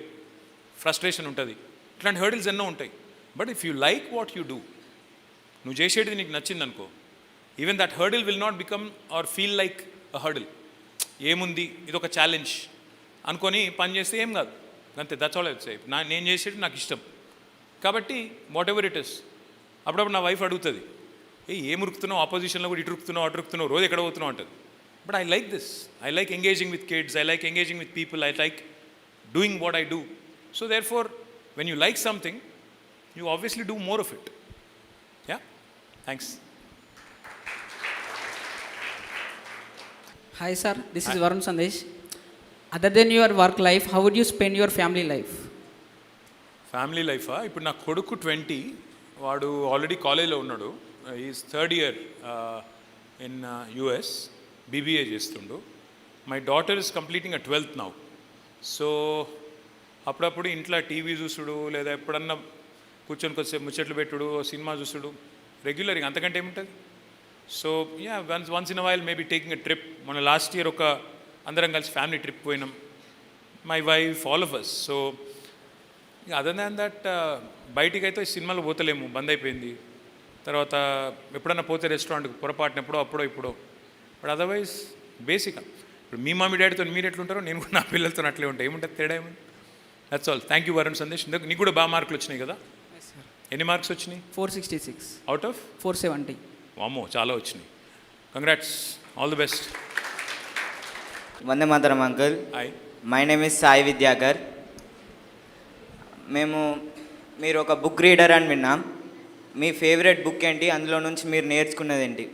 ఫ్రస్ట్రేషన్ ఉంటుంది. ఇట్లాంటి హర్డిల్స్ ఎన్నో ఉంటాయి. But if you like what you do, నువ్వు చేసేటిది నీకు నచ్చింది అనుకో, even that hurdle will not become or feel like a hurdle. ఏముంది ఇది ఒక ఛాలెంజ్ అనుకొని పని చేస్తే ఏం కాదు, అంతే. That's all I would say. నేను చేసేది నాకు ఇష్టం కాబట్టి వాట్ ఎవర్ ఇట్ ఇస్. అప్పుడప్పుడు నా వైఫ్ అడుగుతుంది, ఏం ఉరుకుతున్నావు, ఆపోజిషన్లో కూడా ఇటు ఉరుకుతున్నావు అటు ఉరుకుతున్నావు, రోజు ఎక్కడ పోతున్నావు అంటుంది. But I like this. I like engaging with kids. I like engaging with people. I like doing what I do. So therefore, when you like something, you obviously do more of it. Yeah? Thanks. Hi sir, this is Varun Sandesh. Other than your work life, how would you spend your family life? Family లైఫా? ఇప్పుడు నా కొడుకు 20, వాడు already కాలేజ్లో ఉన్నాడు. Is third year in US, BBA చేస్తుండు. My daughter is completing a 12th now. So అప్పుడప్పుడు ఇంట్లో టీవీ చూసుడు, లేదా ఎప్పుడన్నా కూర్చొని కొద్దిసేపు ముచ్చట్లు పెట్టుడు, సినిమా చూసుడు రెగ్యులర్గా, అంతకంటే ఏముంటుంది. So yeah, once in a while maybe taking a trip. మన లాస్ట్ ఇయర్ ఒక అందరం కలిసి ఫ్యామిలీ ట్రిప్ పోయినాం, my wife, all of us. So other than that బయటికి అయితే సినిమాలు పోతలేము, బంద్ అయిపోయింది. తర్వాత ఎప్పుడన్నా పోతే రెస్టారెంట్కి పొరపాటున ఎప్పుడో అప్పుడో ఇప్పుడో. బట్ అదర్వైజ్ బేసిక్గా ఇప్పుడు మీ మమ్మీ డాడీతో మీరు ఎట్లుంటారో నేను కూడా నా పిల్లలతో అట్లే ఉంటాయి. ఏముంటుంది తేడా ఏముంది? That's all. Thank you Varun Sandesh. నీకు కూడా బాగా మార్కులు వచ్చినాయి కదా? ఎన్ని మార్క్స్ వచ్చినాయి? 466 అవుట్ ఆఫ్ 470. అమ్మో, చాలా వచ్చినాయి. Congrats, all the best. వందే మాతరం uncle. Hi, my name is Sai Vidyakar. మీరు ఒక బుక్ రీడర్ అని విన్నాం. మీ ఫేవరెట్ బుక్ ఏంటి, అందులో నుంచి మీరు నేర్చుకున్నది ఏంటి?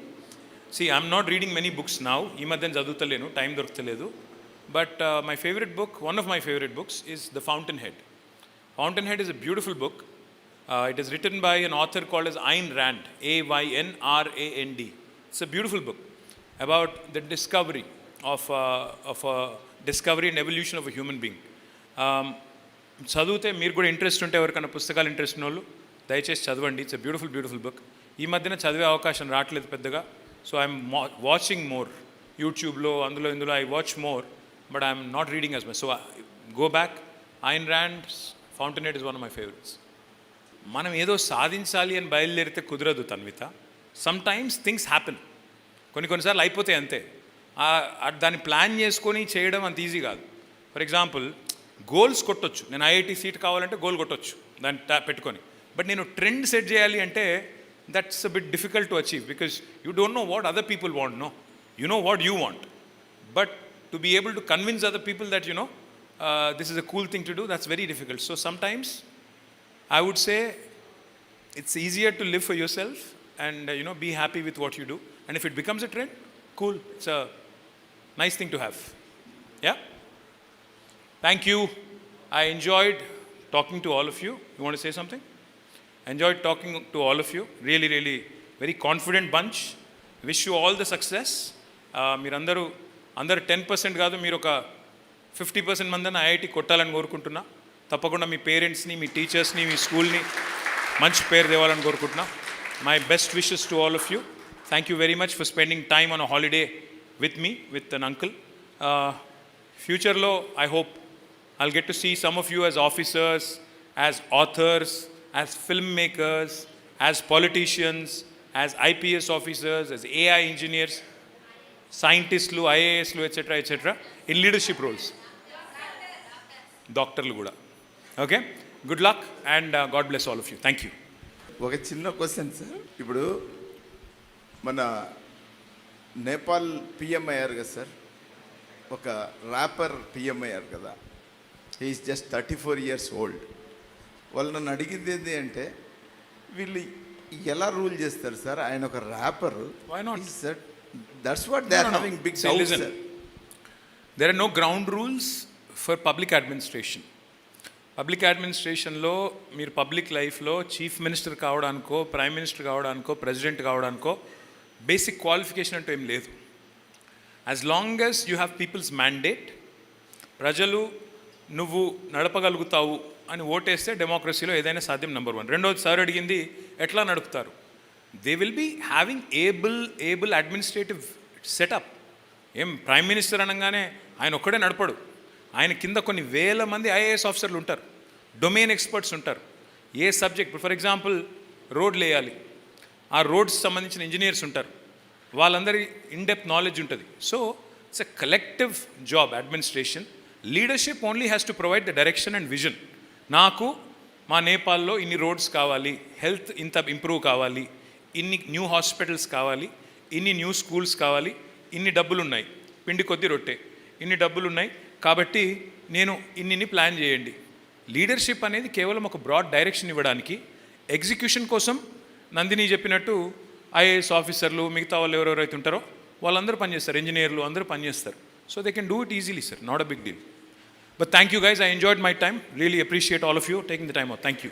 See, I'm not reading many books now. ఈ మధ్యన చదువుతలేను, టైం దొరకలేదు. But my favourite book, one of my favourite books is the Fountainhead. Fountainhead is a beautiful book. It is written by an author called as Ayn Rand, Aynrand. It's a beautiful book about the discovery of discovery and evolution of a human being. చదివితే మీరు కూడా interest ఉంటే, ఎవరికైనా పుస్తకాలు interest ఉన్న వాళ్ళు దయచేసి చదవండి. It's a beautiful book. ఈ మధ్యన చదివే అవకాశం రావట్లేదు పెద్దగా. సో ఐఎమ్ వాచింగ్ మోర్ యూట్యూబ్లో, అందులో ఇందులో I watch more, but I'm not reading as much. So go back. Ayn Rand's Fountainhead is one of my favourites. మనం ఏదో సాధించాలి అని బయలుదేరితే కుదరదు Tanvitha. Sometimes things happen, కొన్నిసార్లు అయిపోతాయి అంతే. దాన్ని ప్లాన్ చేసుకొని చేయడం అంత ఈజీ కాదు. ఫర్ ఎగ్జాంపుల్, గోల్స్ కొట్టొచ్చు. నేను ఐఐటి సీట్ కావాలంటే గోల్ కొట్టొచ్చు దాన్ని పెట్టుకొని. బట్ నేను ట్రెండ్ సెట్ చేయాలి అంటే that's a bit difficult to achieve because you don't know what other people want, no? You know what you want. But to be able to convince other people that, this is a cool thing to do, that's very difficult. So sometimes I would say it's easier to live for yourself and, be happy with what you do. And if it becomes a trend, cool. It's a nice thing to have. Yeah? Thank you. I enjoyed talking to all of you. You want to say something? Enjoyed talking to all of you. Really, really very confident bunch. Wish you all the success. మీరందరూ 10% కాదు, మీరు ఒక 50% మందిని IIT కొట్టాలని కోరుకుంటున్నా. తప్పకుండా మీ పేరెంట్స్ని, మీ టీచర్స్ని, మీ స్కూల్ని మంచి పేరు తేవాలని కోరుకుంటున్నా. My best wishes to all of you. Thank you very much for spending time on a holiday with me, with an uncle. ఫ్యూచర్లో I hope I'll get to see some of you as officers, as authors, as filmmakers, as politicians, as IPS officers, as AI engineers, scientists, IAS, etc., in leadership roles. Doctorlu kuda. Okay? Good luck and God bless all of you. Thank you. ఒక చిన్న question sir. ఇప్పుడు మన Nepal PM అయ్యారు కదా sir, ఒక wrapper PM అయ్యారు కదా, he's just 34 years old. వాళ్ళు నన్ను అడిగింది ఏంటి అంటే, వీళ్ళు ఎలా రూల్ చేస్తారు సార్? ఆయన ఒక rapper. Why not? Sir that's what they are having big See, doubt listen. Sir. There are no ground rules for public administration. Public అడ్మినిస్ట్రేషన్లో మీరు పబ్లిక్ లైఫ్లో చీఫ్ మినిస్టర్ కావడానికో, ప్రైమ్ మినిస్టర్ కావడానికో, ప్రెసిడెంట్ కావడానికో basic qualification అంటూ ఏం లేదు. As long as you have people's mandate, ప్రజలు నువ్వు నడపగలుగుతావు అని ఓటేస్తే డెమోక్రసీలో ఏదైనా సాధ్యం. నెంబర్ 1. రెండోది సార్ అడిగింది ఎట్లా నడుపుతారు. They will be having able administrative setup. ఏం ప్రైమ్ మినిస్టర్ అనగానే ఆయన ఒక్కడే నడపడు. ఆయన కింద కొన్ని వేల మంది ఐఏఎస్ ఆఫీసర్లు ఉంటారు, డొమైన్ ఎక్స్పర్ట్స్ ఉంటారు. ఏ సబ్జెక్ట్, ఫర్ ఎగ్జాంపుల్ రోడ్లు వేయాలి, ఆ రోడ్స్ సంబంధించిన ఇంజనీర్స్ ఉంటారు, వాళ్ళందరి ఇన్డెప్త్ నాలెడ్జ్ ఉంటుంది. So it's a collective job administration. Leadership only has to provide the direction and vision. నాకు మా నేపాల్లో ఇన్ని రోడ్స్ కావాలి, హెల్త్ ఇంత ఇంప్రూవ్ కావాలి, ఇన్ని న్యూ హాస్పిటల్స్ కావాలి, ఇన్ని న్యూ స్కూల్స్ కావాలి, ఇన్ని డబ్బులు ఉన్నాయి, పిండి కొద్ది రొట్టె, ఇన్ని డబ్బులు ఉన్నాయి కాబట్టి నేను ఇన్ని ప్లాన్ చేయండి. లీడర్షిప్ అనేది కేవలం ఒక బ్రాడ్ డైరెక్షన్ ఇవ్వడానికి. ఎగ్జిక్యూషన్ కోసం నందిని చెప్పినట్టు ఐఏఎస్ ఆఫీసర్లు, మిగతా వాళ్ళు ఎవరెవరైతే ఉంటారో వాళ్ళందరూ పనిచేస్తారు, ఇంజనీర్లు అందరూ పనిచేస్తారు. So they can do it easily sir, not a big deal. But thank you guys, I enjoyed my time. Really appreciate all of you taking the time out. Thank you.